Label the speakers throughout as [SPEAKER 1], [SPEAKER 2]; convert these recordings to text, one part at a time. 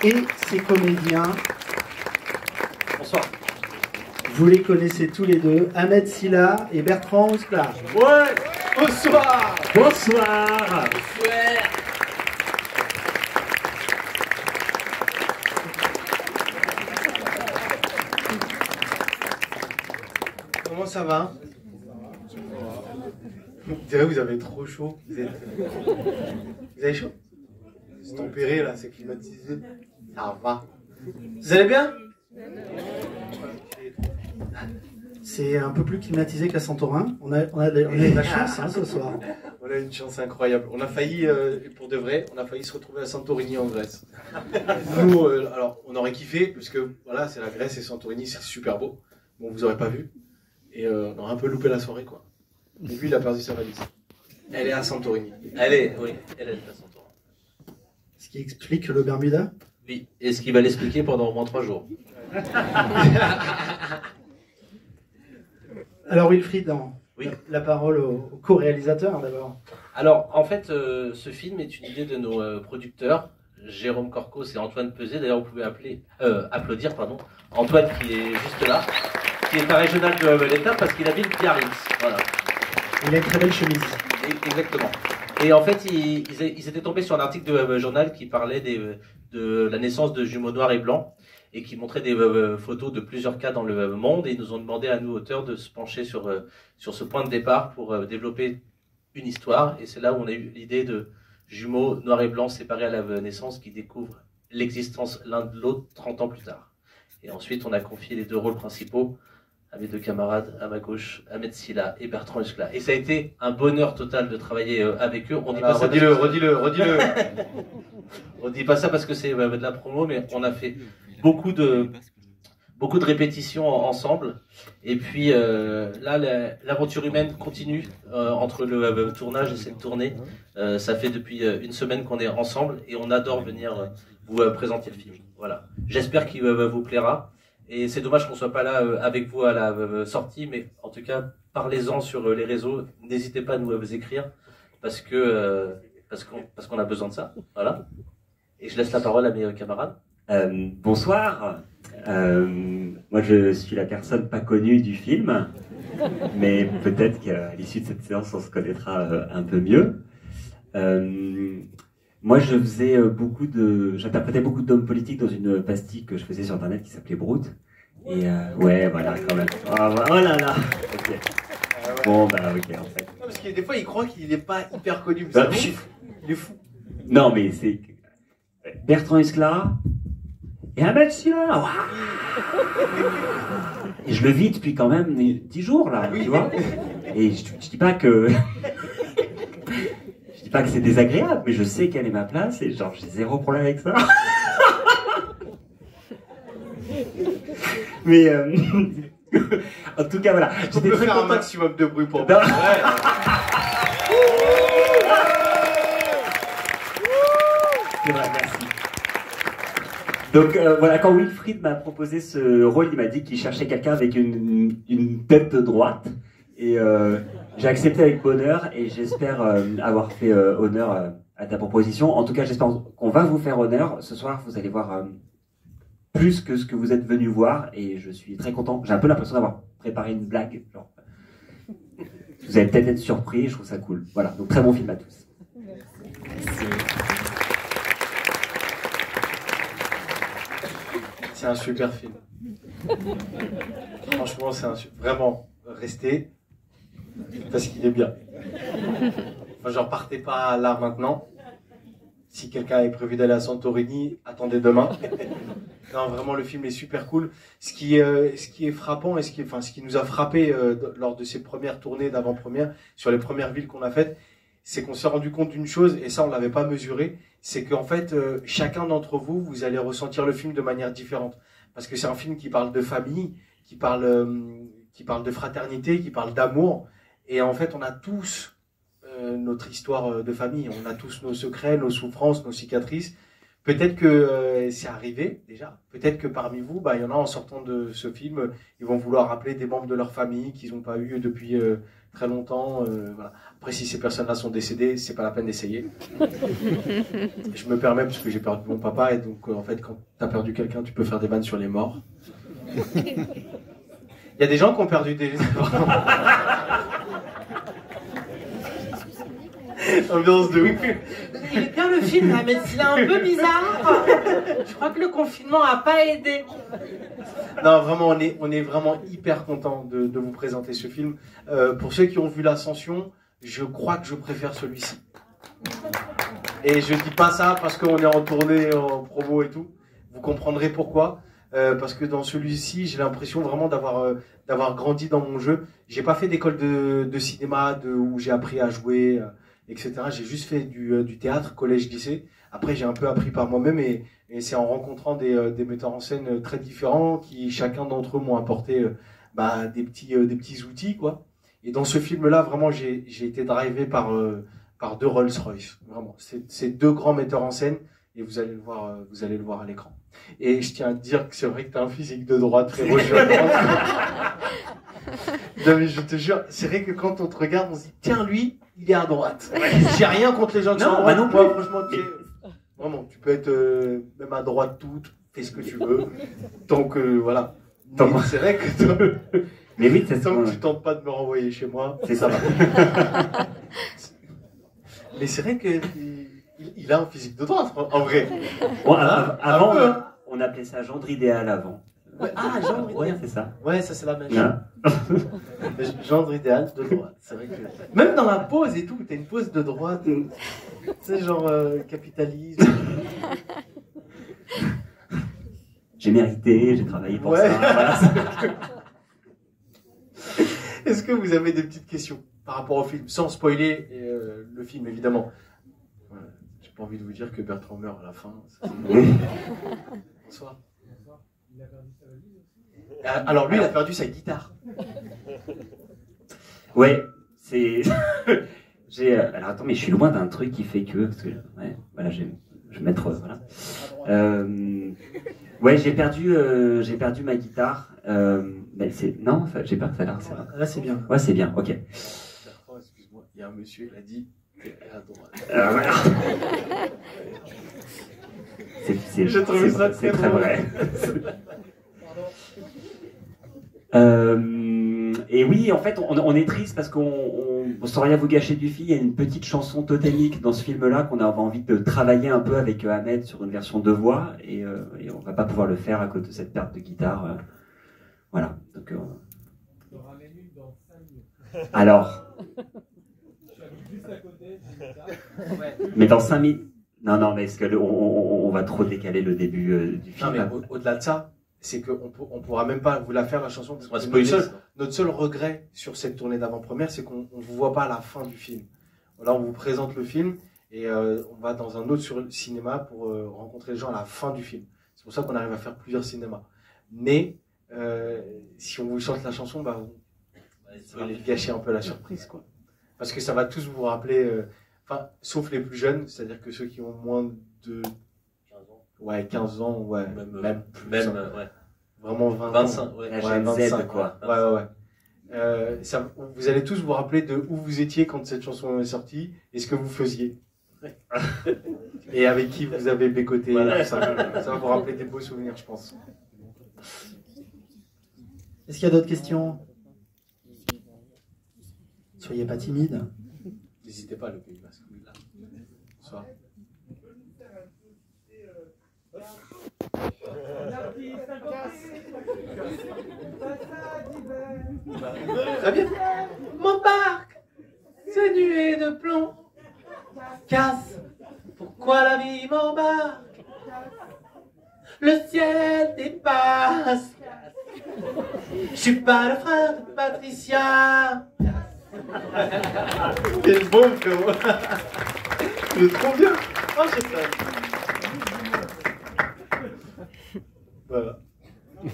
[SPEAKER 1] et ses comédiens.
[SPEAKER 2] Bonsoir.
[SPEAKER 1] Vous les connaissez tous les deux, Ahmed Silla et Bertrand Ouskla.
[SPEAKER 2] Ouais. Bonsoir.
[SPEAKER 3] Bonsoir.
[SPEAKER 4] Comment ça va? On dirait que vous avez trop chaud. Vous avez chaud? C'est tempéré là, c'est climatisé. Ça va. Vous allez bien?
[SPEAKER 1] C'est un peu plus climatisé qu'à Santorin. On a de la chance ce soir.
[SPEAKER 4] On a une chance incroyable. On a failli, pour de vrai, on a failli se retrouver à Santorini en Grèce. Nous, alors, on aurait kiffé, parce que voilà, c'est la Grèce et Santorini, c'est super beau. Bon, vous aurez pas vu. Et on aurait un peu loupé la soirée, quoi. Et lui, il a perdu sa valise. Elle est à Santorini.
[SPEAKER 2] Oui, elle est à Santorin.
[SPEAKER 1] Ce qui explique le Bermuda.
[SPEAKER 2] Oui, et ce qui va l'expliquer pendant au moins 3 jours.
[SPEAKER 1] Alors Wilfried,
[SPEAKER 2] Oui.
[SPEAKER 1] la parole au co-réalisateur d'abord.
[SPEAKER 2] Alors, en fait, ce film est une idée de nos producteurs, Jérôme Corcos et Antoine Peset. D'ailleurs, vous pouvez applaudir, Antoine qui est juste là, qui est un régional de l'État parce qu'il habite Biarritz. Voilà.
[SPEAKER 1] Il a une très belle chemise.
[SPEAKER 2] Exactement. Et en fait, ils étaient tombés sur un article de journal qui parlait de la naissance de jumeaux noirs et blancs et qui montrait des photos de plusieurs cas dans le monde. Et ils nous ont demandé à nous, auteurs, de se pencher sur ce point de départ pour développer une histoire. Et c'est là où on a eu l'idée de jumeaux noirs et blancs séparés à la naissance qui découvrent l'existence l'un de l'autre 30 ans plus tard. Et ensuite, on a confié les 2 rôles principaux à mes 2 camarades, à ma gauche, Ahmed Silla et Bertrand Ouskla. Et ça a été un bonheur total de travailler avec eux. On dit pas ça.
[SPEAKER 4] Redis-le.
[SPEAKER 2] On dit pas ça parce que c'est de la promo, mais on a fait beaucoup de répétitions ensemble. Et puis là, l'aventure humaine continue entre le tournage et cette tournée. Ça fait depuis une semaine qu'on est ensemble et on adore venir vous présenter le film. Voilà. J'espère qu'il vous plaira. Et c'est dommage qu'on soit pas là avec vous à la sortie, mais en tout cas, parlez-en sur les réseaux. N'hésitez pas à nous écrire parce qu'on a besoin de ça. Voilà. Et je laisse la parole à mes camarades.
[SPEAKER 3] Bonsoir. Moi, je suis la personne pas connue du film, mais peut-être qu'à l'issue de cette séance, on se connaîtra un peu mieux. Moi, j'interprétais beaucoup d'hommes politiques dans une pastille que je faisais sur Internet qui s'appelait Brut. Et ouais, voilà, quand même. Oh là là. Ok. Bon, bah ok, en fait.
[SPEAKER 4] Non, parce que des fois, il croit qu'il n'est pas hyper connu.
[SPEAKER 3] Bah,
[SPEAKER 4] Il est fou.
[SPEAKER 3] Non, mais c'est Bertrand Ouskla et Ahmed Silla. Et je le vis depuis quand même 10 jours là, tu vois. Et je dis pas que c'est désagréable, mais je sais quelle est ma place et genre j'ai 0 problème avec ça. Mais en tout cas voilà.
[SPEAKER 4] On peut faire un maximum de bruit pour
[SPEAKER 3] moi. C'est vrai, merci. Donc voilà, quand Wilfried m'a proposé ce rôle, il m'a dit qu'il cherchait quelqu'un avec une tête droite. Et j'ai accepté avec bonheur et j'espère avoir fait honneur à ta proposition. En tout cas, j'espère qu'on va vous faire honneur. Ce soir, vous allez voir plus que ce que vous êtes venu voir et je suis très content. J'ai un peu l'impression d'avoir préparé une blague. Genre. Vous allez peut-être être surpris, je trouve ça cool. Voilà, donc très bon film à tous.
[SPEAKER 4] Merci. C'est un super film. Franchement, vraiment, restez, parce qu'il est bien. Enfin, genre, partez pas là maintenant. Si quelqu'un est prévu d'aller à Santorini, attendez demain. Non, vraiment, le film est super cool. Ce qui est frappant et ce qui nous a frappé lors de ces premières tournées d'avant-première, sur les premières villes qu'on a faites, c'est qu'on s'est rendu compte d'une chose, et ça on l'avait pas mesuré, c'est qu'en fait, chacun d'entre vous, vous allez ressentir le film de manière différente. Parce que c'est un film qui parle de famille, qui parle de fraternité, qui parle d'amour. Et en fait, on a tous notre histoire de famille, on a tous nos secrets, nos souffrances, nos cicatrices. Peut-être que c'est arrivé déjà. Peut-être que parmi vous, il y en a en sortant de ce film, ils vont vouloir rappeler des membres de leur famille qu'ils n'ont pas eu depuis très longtemps. Voilà. Après, si ces personnes-là sont décédées, c'est pas la peine d'essayer. Je me permets parce que j'ai perdu mon papa et donc en fait, quand tu as perdu quelqu'un, tu peux faire des vannes sur les morts. Il y a des gens qui ont perdu des. Ambiance de ouf.
[SPEAKER 2] Il est bien le film, là, mais il est un peu bizarre. Je crois que le confinement a pas aidé.
[SPEAKER 4] Non, vraiment, on est vraiment hyper content de vous présenter ce film. Pour ceux qui ont vu l'Ascension, je crois que je préfère celui-ci. Et je dis pas ça parce qu'on est en tournée, en promo et tout. Vous comprendrez pourquoi. Parce que dans celui-ci, j'ai l'impression vraiment d'avoir grandi dans mon jeu. J'ai pas fait d'école de cinéma où j'ai appris à jouer, etc. J'ai juste fait du théâtre, collège, lycée. Après, j'ai un peu appris par moi-même et c'est en rencontrant des metteurs en scène très différents qui, chacun d'entre eux, m'ont apporté des petits outils, quoi. Et dans ce film-là, vraiment, j'ai été drivé par deux Rolls-Royce. Vraiment, c'est deux grands metteurs en scène et vous allez le voir à l'écran. Et je tiens à te dire que c'est vrai que tu as un physique de droite, très beau, je suis à droite. Non mais je te jure, c'est vrai que quand on te regarde, on se dit tiens lui, il est à droite. J'ai rien contre les gens qui sont à droite.
[SPEAKER 3] Non,
[SPEAKER 4] moi franchement, vraiment, tu peux être même à droite toute, fais ce que tu veux. Donc voilà. C'est vrai que toi,
[SPEAKER 3] mais oui, c'est
[SPEAKER 4] tant que tu tentes pas de me renvoyer chez moi,
[SPEAKER 3] c'est ça.
[SPEAKER 4] Mais c'est vrai que il a un physique de droite en vrai.
[SPEAKER 3] Bon, avant, on appelait ça gendre idéal avant.
[SPEAKER 4] Ouais, ah, gendre idéal.
[SPEAKER 3] Ouais, c'est ça.
[SPEAKER 4] Ouais, ça c'est la même
[SPEAKER 3] chose.
[SPEAKER 4] Gendre idéal de droite. C'est vrai que même dans la pose et tout, t'as une pose de droite. C'est genre capitalisme.
[SPEAKER 3] J'ai mérité, j'ai travaillé pour ça. Voilà.
[SPEAKER 4] Est-ce que vous avez des petites questions par rapport au film, sans spoiler le film évidemment. J'ai pas envie de vous dire que Bertrand meurt à la fin. Bonsoir. Alors lui, il a perdu sa guitare.
[SPEAKER 3] Ouais, c'est. Alors attends, mais je suis loin d'un truc qui fait que. Parce que ouais, voilà, je vais mettre. Voilà. Ouais, j'ai perdu ma guitare. Mais non, j'ai peur que ça a l'air.
[SPEAKER 1] Là, c'est bien.
[SPEAKER 3] Ouais, c'est bien. Ok.
[SPEAKER 4] Excuse-moi, il y a un monsieur, il a dit. À droite.
[SPEAKER 3] Voilà. C'est très vrai. Et oui, en fait, on est triste parce qu'on sans rien vous gâcher du film, il y a une petite chanson totémique dans ce film-là qu'on a envie de travailler un peu avec Ahmed sur une version de voix et on va pas pouvoir le faire à cause de cette perte de guitare. Voilà. Donc, alors. Mais dans 5 minutes. Non, mais est-ce que on va trop décaler le début du film?
[SPEAKER 4] Non, mais au-delà de ça, c'est qu'on pourra même pas vous la faire la chanson parce que notre seul regret sur cette tournée d'avant-première, c'est qu'on ne vous voit pas à la fin du film. Là, on vous présente le film et on va dans un autre cinéma pour rencontrer les gens à la fin du film. C'est pour ça qu'on arrive à faire plusieurs cinémas. Mais si on vous chante la chanson, ça va gâcher un peu la surprise, quoi. Parce que ça va tous vous rappeler, sauf les plus jeunes, c'est-à-dire que ceux qui ont moins de 15 ans, ouais, même plus.
[SPEAKER 2] Ouais.
[SPEAKER 4] Vraiment 20
[SPEAKER 2] 25,
[SPEAKER 4] ans.
[SPEAKER 2] ouais.
[SPEAKER 3] La Gen Z, quoi.
[SPEAKER 4] Ouais. Vous allez tous vous rappeler de où vous étiez quand cette chanson est sortie et ce que vous faisiez. Et avec qui vous avez bécoté.
[SPEAKER 2] Voilà.
[SPEAKER 4] Ça va vous rappeler des beaux souvenirs, je pense.
[SPEAKER 1] Est-ce qu'il y a d'autres questions? Soyez pas timide.
[SPEAKER 4] N'hésitez pas, le Pays Basque. Bonsoir. Très bien.
[SPEAKER 2] Mon parc, c'est nuée de plomb. Casse, pourquoi la vie m'embarque? Le ciel dépasse. Je suis pas le frère de Patricia.
[SPEAKER 4] T'es bon, frérot. C'est trop bien. Oh, je sais. Voilà.
[SPEAKER 1] Du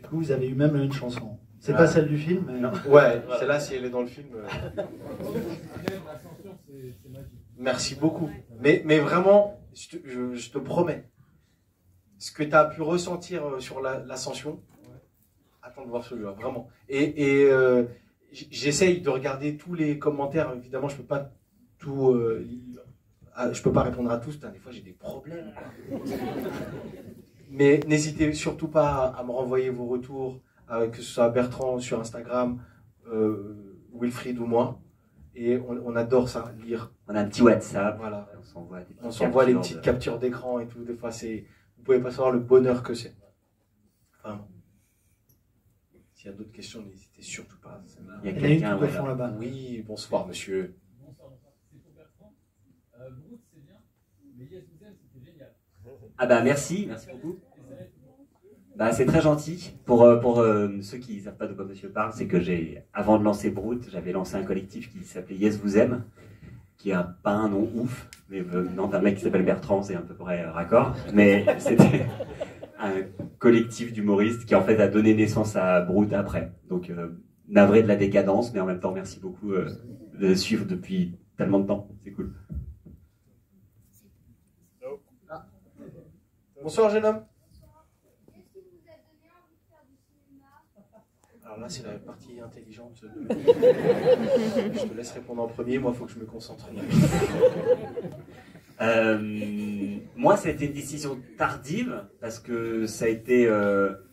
[SPEAKER 1] coup, vous avez eu même une chanson. C'est pas celle du film, mais...
[SPEAKER 4] Ouais, celle-là, si elle est dans le film... Merci beaucoup. Mais vraiment, je te promets, ce que tu as pu ressentir sur l'ascension, attends de voir celui-là, vraiment. Et j'essaye de regarder tous les commentaires. Évidemment, je peux pas tout, je peux pas répondre à tous. Putain, des fois, j'ai des problèmes, quoi. Mais n'hésitez surtout pas à me renvoyer vos retours, que ce soit Bertrand sur Instagram, Wilfried ou moi. Et on adore ça, lire.
[SPEAKER 3] On a un petit WhatsApp.
[SPEAKER 4] Voilà.
[SPEAKER 3] On s'envoie
[SPEAKER 4] les petites captures d'écran et tout. Des fois, vous pouvez pas savoir le bonheur que c'est. Vraiment. S'il y a d'autres questions, n'hésitez surtout pas.
[SPEAKER 3] Il y a
[SPEAKER 1] Il y a une
[SPEAKER 3] quelqu'un
[SPEAKER 1] tout au fond là-bas.
[SPEAKER 4] Oui, bonsoir monsieur.
[SPEAKER 5] Bonsoir, c'est pour Bertrand. Brut, c'est bien, mais Yes Vous Aime, c'était génial.
[SPEAKER 3] Ah bah merci beaucoup. Bah, c'est très gentil. Pour ceux qui ne savent pas de quoi monsieur parle, c'est que avant de lancer Brut, j'avais lancé un collectif qui s'appelait Yes Vous Aime, qui a pas un nom ouf, mais venant d'un mec qui s'appelle Bertrand, c'est à peu près raccord. Mais c'était un collectif d'humoristes qui en fait a donné naissance à Brut après. Donc navré de la décadence, mais en même temps merci beaucoup de suivre depuis tellement de temps. C'est cool.
[SPEAKER 4] Bonsoir jeune homme. Alors là, c'est la partie intelligente. Je te laisse répondre en premier. Moi, il faut que je me concentre.
[SPEAKER 3] Moi, ça a été une décision tardive parce que ça a été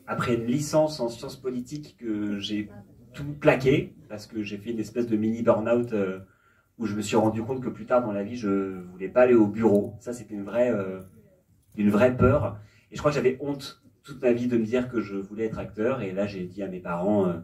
[SPEAKER 3] après une licence en sciences politiques que j'ai tout plaqué parce que j'ai fait une espèce de mini burn-out où je me suis rendu compte que plus tard dans la vie, je voulais pas aller au bureau. Ça, c'était une vraie peur. Et je crois que j'avais honte toute ma vie de me dire que je voulais être acteur. Et là, j'ai dit à mes parents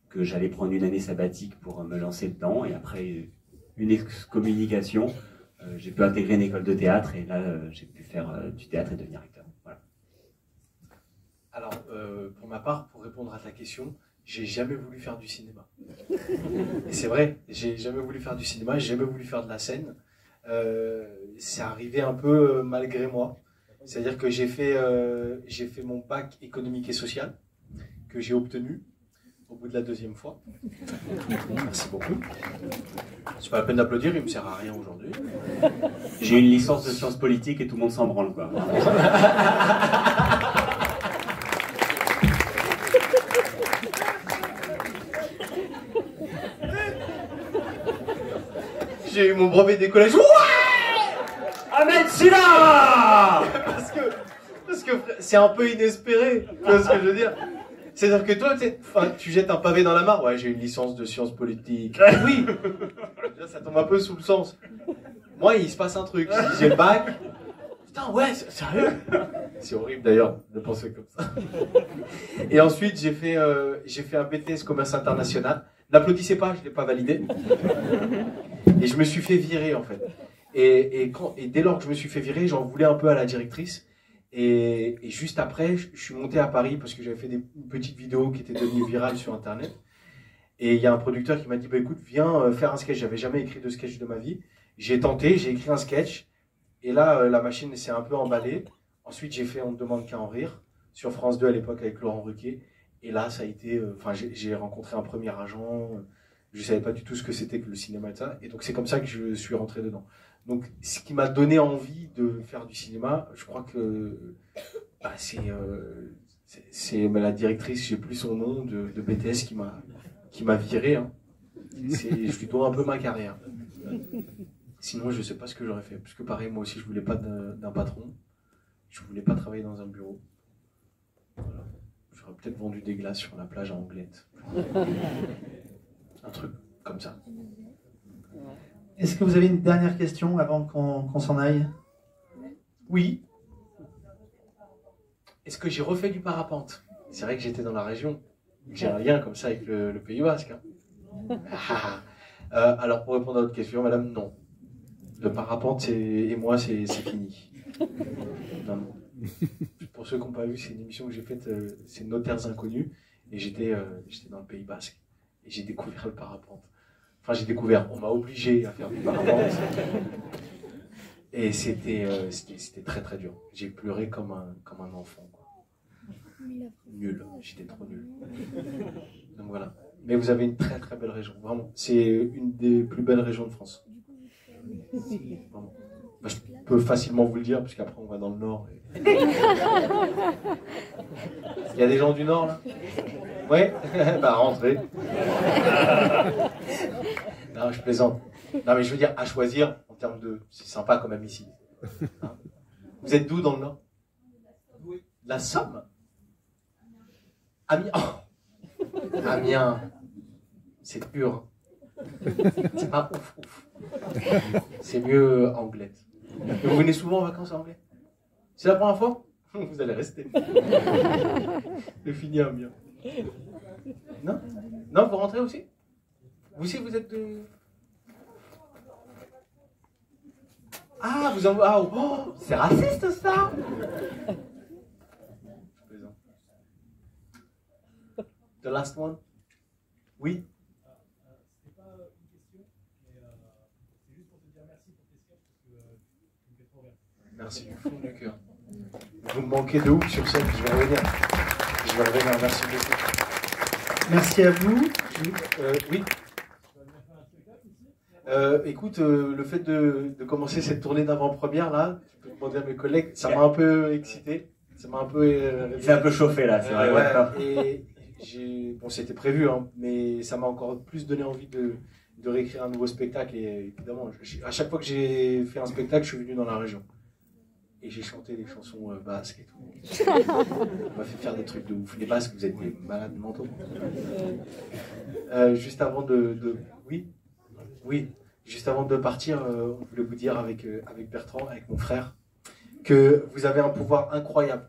[SPEAKER 3] que j'allais prendre une année sabbatique pour me lancer dedans. Et après une excommunication, j'ai pu intégrer une école de théâtre. Et là, j'ai pu faire du théâtre et devenir acteur. Voilà.
[SPEAKER 4] Alors, pour ma part, pour répondre à ta question, j'ai jamais voulu faire du cinéma. Et c'est vrai, j'ai jamais voulu faire du cinéma, j'ai jamais voulu faire de la scène. C'est arrivé un peu malgré moi. C'est-à-dire que j'ai fait mon bac économique et social, que j'ai obtenu au bout de la deuxième fois. Merci beaucoup. C'est pas la peine d'applaudir, il me sert à rien aujourd'hui.
[SPEAKER 3] J'ai une licence de sciences politiques et tout le monde s'en branle, quoi.
[SPEAKER 4] J'ai eu mon brevet des collèges.
[SPEAKER 3] Ahmed Silla
[SPEAKER 4] Parce que c'est un peu inespéré, tu vois ce que je veux dire. C'est-à-dire que toi, tu jettes un pavé dans la mare. Ouais, j'ai une licence de sciences politiques. Oui, ça tombe un peu sous le sens. Moi, il se passe un truc. Si j'ai le bac, putain, ouais, sérieux. C'est horrible d'ailleurs de penser comme ça. Et ensuite, j'ai fait un BTS commerce international. N'applaudissez pas, je l'ai pas validé. Et je me suis fait virer en fait. Et dès lors que je me suis fait virer, j'en voulais un peu à la directrice. Et juste après, je suis monté à Paris parce que j'avais fait une petite vidéo qui était devenue virale sur Internet. Et il y a un producteur qui m'a dit, bah écoute, viens faire un sketch. J'avais jamais écrit de sketch de ma vie. J'ai tenté, j'ai écrit un sketch. Et là, la machine s'est un peu emballée. Ensuite, j'ai fait On ne demande qu'à en rire sur France 2 à l'époque avec Laurent Ruquier. Et là, ça a été, j'ai rencontré un premier agent. Je savais pas du tout ce que c'était que le cinéma et ça. Et donc, c'est comme ça que je suis rentré dedans. Donc, ce qui m'a donné envie de faire du cinéma, je crois que c'est la directrice, je sais plus son nom, de BTS qui m'a viré. Hein. Je lui dois un peu ma carrière. Sinon, je sais pas ce que j'aurais fait. Parce que pareil, moi aussi, je voulais pas d'un patron. Je voulais pas travailler dans un bureau. Voilà. J'aurais peut-être vendu des glaces sur la plage à Anglette. Un truc comme ça.
[SPEAKER 1] Est-ce que vous avez une dernière question avant qu'on s'en aille?
[SPEAKER 4] Oui. Est-ce que j'ai refait du parapente? C'est vrai que j'étais dans la région. J'ai un lien comme ça avec le Pays Basque. Hein. Alors, pour répondre à votre question, madame, non. Le parapente et moi, c'est fini. Non, non. Pour ceux qui n'ont pas vu, c'est une émission que j'ai faite, c'est Notaires Inconnus. Et j'étais dans le Pays Basque. Et j'ai découvert le parapente. Enfin, j'ai découvert, on m'a obligé à faire du parapente. Et c'était très très dur. J'ai pleuré comme un enfant. Quoi. Nul, j'étais trop nul. Donc voilà. Mais vous avez une très très belle région, vraiment. C'est une des plus belles régions de France. Vraiment. Bah, je peux facilement vous le dire, parce qu'après on va dans le nord. Il y a des gens du nord là? Ouais. Bah rentrez. Non, je plaisante. Non mais je veux dire, à choisir, en termes de... C'est sympa quand même ici. Hein, vous êtes d'où dans le nord? La Somme? Amiens. Oh. Amiens. C'est pur. C'est pas ouf ouf. C'est mieux Anglette. Vous venez souvent en vacances à Anglette? C'est la première fois? Vous allez rester. C'est fini Amiens. Non? Non, vous rentrez aussi? Vous aussi, vous êtes de... Ah, vous en... Ah, oh, c'est raciste, ça! Je plaisante. The last one? Oui?
[SPEAKER 5] C'était pas une question, mais c'est juste pour te dire merci pour tes sketchs parce que tu me fais trop rire.
[SPEAKER 4] Merci du fond du cœur. Vous me manquez de ouf sur scène, je vais revenir. Je vais revenir, merci beaucoup.
[SPEAKER 1] Merci à vous.
[SPEAKER 4] Oui? Écoute, le fait de commencer cette tournée d'avant-première, là, je peux demander à mes collègues, ça m'a un peu excité. Ça m'a un peu...
[SPEAKER 3] Il s'est un peu chauffé là, c'est vrai.
[SPEAKER 4] Ouais, et bon, c'était prévu, hein, mais ça m'a encore plus donné envie de réécrire un nouveau spectacle. Et évidemment, à chaque fois que j'ai fait un spectacle, je suis venu dans la région. Et j'ai chanté des chansons basques et tout. On m'a fait faire des trucs de ouf. Les Basques, vous êtes des malades mentaux. Juste avant Oui, juste avant de partir, on voulait vous dire avec Bertrand, avec mon frère, que vous avez un pouvoir incroyable.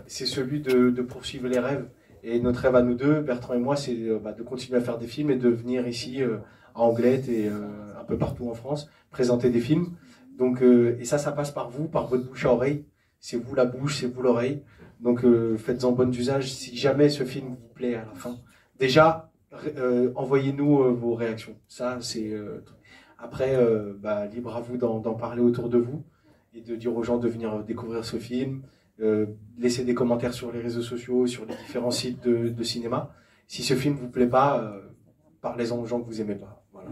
[SPEAKER 4] C'est celui de poursuivre les rêves. Et notre rêve à nous deux, Bertrand et moi, c'est de continuer à faire des films et de venir ici à Anglette et un peu partout en France, présenter des films. Donc, et ça passe par vous, par votre bouche à oreille. C'est vous la bouche, c'est vous l'oreille. Donc faites-en bon usage si jamais ce film vous plaît à la fin. Déjà, envoyez-nous vos réactions. Ça, c'est après, libre à vous d'en parler autour de vous et de dire aux gens de venir découvrir ce film. Laissez des commentaires sur les réseaux sociaux, sur les différents sites de cinéma. Si ce film vous plaît pas, parlez-en aux gens que vous aimez pas. Voilà.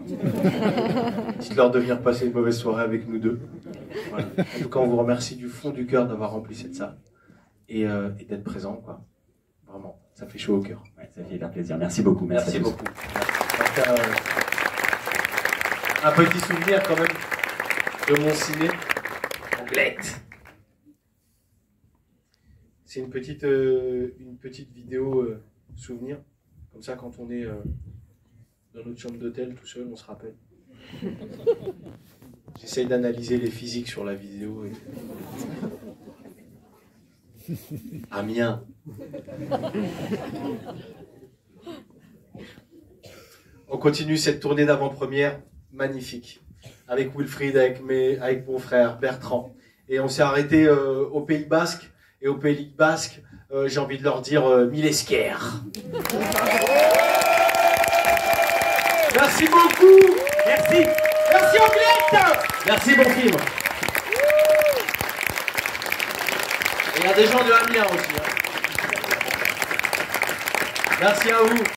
[SPEAKER 4] Dites-leur de venir passer une mauvaise soirée avec nous deux. Voilà. En tout cas, on vous remercie du fond du cœur d'avoir rempli cette salle et d'être présent, quoi. Vraiment, ça fait chaud au cœur.
[SPEAKER 3] Ouais, ça fait hyper plaisir. Merci beaucoup.
[SPEAKER 4] Merci beaucoup. Un petit souvenir quand même de mon ciné Anglette. C'est une petite vidéo souvenir. Comme ça, quand on est dans notre chambre d'hôtel tout seul, on se rappelle. J'essaye d'analyser les physiques sur la vidéo. Amiens. On continue cette tournée d'avant-première magnifique. Avec Wilfried, avec mon frère Bertrand. Et on s'est arrêté au Pays Basque. Et au Pays Basque, j'ai envie de leur dire mille esquers. Merci beaucoup.
[SPEAKER 3] Merci.
[SPEAKER 4] Merci Anglette. Merci bon film. Et il y a des gens de Amiens aussi. Hein. Merci à vous.